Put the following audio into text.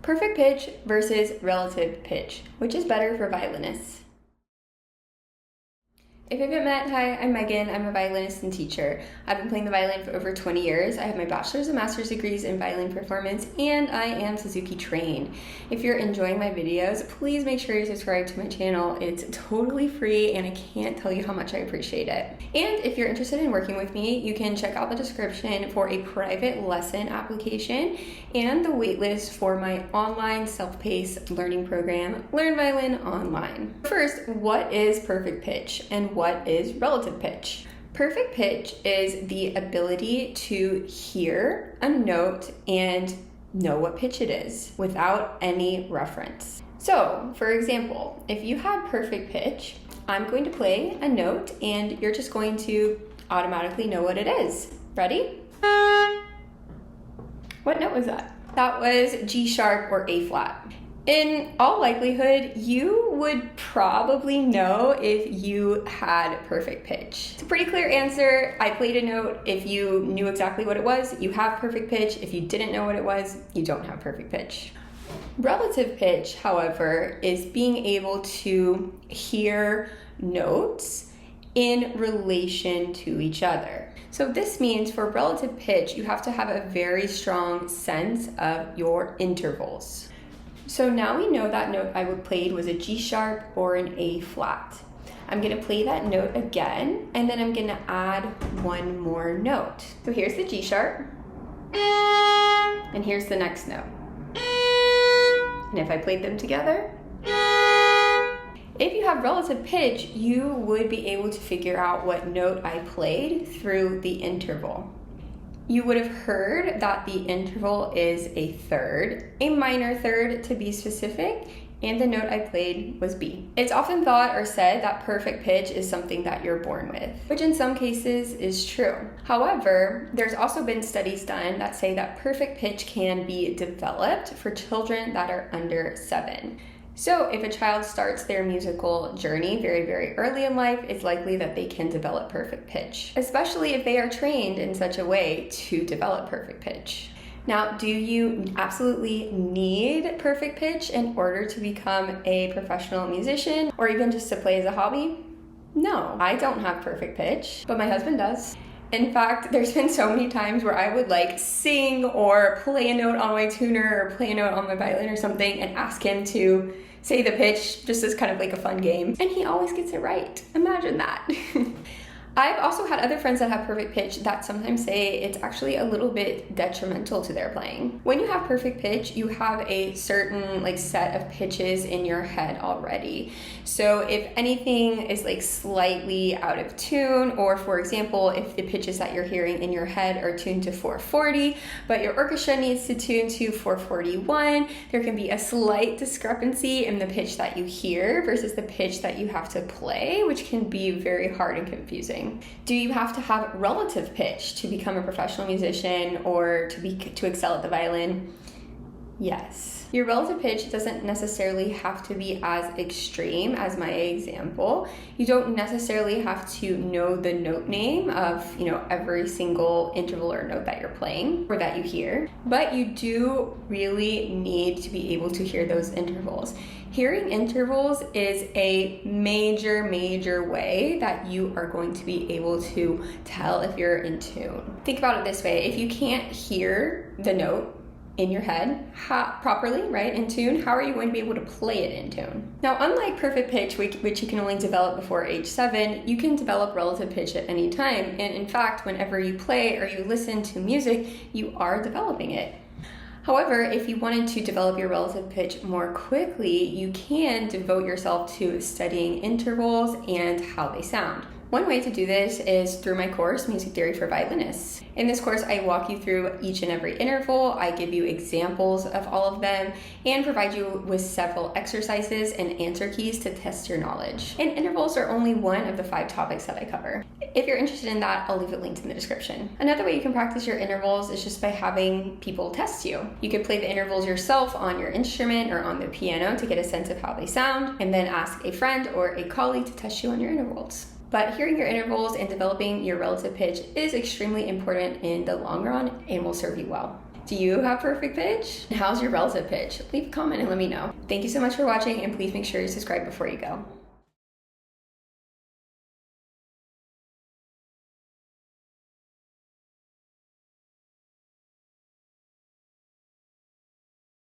Perfect pitch versus relative pitch. Which is better for violinists? If you haven't met, hi, I'm Megan. I'm a violinist and teacher. I've been playing the violin for over 20 years. I have my bachelor's and master's degrees in violin performance, and I am Suzuki trained. If you're enjoying my videos, please make sure you subscribe to my channel. It's totally free, and I can't tell you how much I appreciate it. And if you're interested in working with me, you can check out the description for a private lesson application and the waitlist for my online self-paced learning program, Learn Violin Online. First, what is perfect pitch and what is relative pitch? Perfect pitch is the ability to hear a note and know what pitch it is without any reference. So, for example, if you had perfect pitch, I'm going to play a note and you're just going to automatically know what it is. Ready? What note was that? That was G sharp or A flat. In all likelihood, you would probably know if you had perfect pitch. It's a pretty clear answer. I played a note. If you knew exactly what it was, you have perfect pitch. If you didn't know what it was, you don't have perfect pitch. Relative pitch, however, is being able to hear notes in relation to each other. So this means for relative pitch, you have to have a very strong sense of your intervals. So now we know that note I played was a G sharp or an A flat. I'm gonna play that note again, and then I'm gonna add one more note. So here's the G sharp, and here's the next note. And if I played them together, if you have relative pitch, you would be able to figure out what note I played through the interval. You would have heard that the interval is a third, a minor third to be specific, and the note I played was B. It's often thought or said that perfect pitch is something that you're born with, which in some cases is true. However, there's also been studies done that say that perfect pitch can be developed for children that are under 7. So if a child starts their musical journey very, very early in life, it's likely that they can develop perfect pitch, especially if they are trained in such a way to develop perfect pitch. Now, do you absolutely need perfect pitch in order to become a professional musician or even just to play as a hobby? No, I don't have perfect pitch, but my husband does. In fact, there's been so many times where I would sing or play a note on my tuner or play a note on my violin or something and ask him to say the pitch just as kind of a fun game. And he always gets it right. Imagine that. I've also had other friends that have perfect pitch that sometimes say it's actually a little bit detrimental to their playing. When you have perfect pitch, you have a certain set of pitches in your head already. So if anything is slightly out of tune, or for example, if the pitches that you're hearing in your head are tuned to 440, but your orchestra needs to tune to 441, there can be a slight discrepancy in the pitch that you hear versus the pitch that you have to play, which can be very hard and confusing. Do you have to have relative pitch to become a professional musician or to excel at the violin? Yes. Your relative pitch doesn't necessarily have to be as extreme as my example. You don't necessarily have to know the note name of, every single interval or note that you're playing or that you hear, but you do really need to be able to hear those intervals. Hearing intervals is a major way that you are going to be able to tell if you're in tune. Think about it this way. If you can't hear the note in your head properly, right, in tune, how are you going to be able to play it in tune? Now, unlike perfect pitch, which you can only develop before age 7, you can develop relative pitch at any time. And in fact, whenever you play or you listen to music, you are developing it. However, if you wanted to develop your relative pitch more quickly, you can devote yourself to studying intervals and how they sound. One way to do this is through my course, Music Theory for Violinists. In this course, I walk you through each and every interval, I give you examples of all of them, and provide you with several exercises and answer keys to test your knowledge. And intervals are only one of the 5 topics that I cover. If you're interested in that, I'll leave it linked in the description. Another way you can practice your intervals is just by having people test you. You could play the intervals yourself on your instrument or on the piano to get a sense of how they sound, and then ask a friend or a colleague to test you on your intervals. But hearing your intervals and developing your relative pitch is extremely important in the long run and will serve you well. Do you have perfect pitch? How's your relative pitch? Leave a comment and let me know. Thank you so much for watching, and please make sure you subscribe before you go.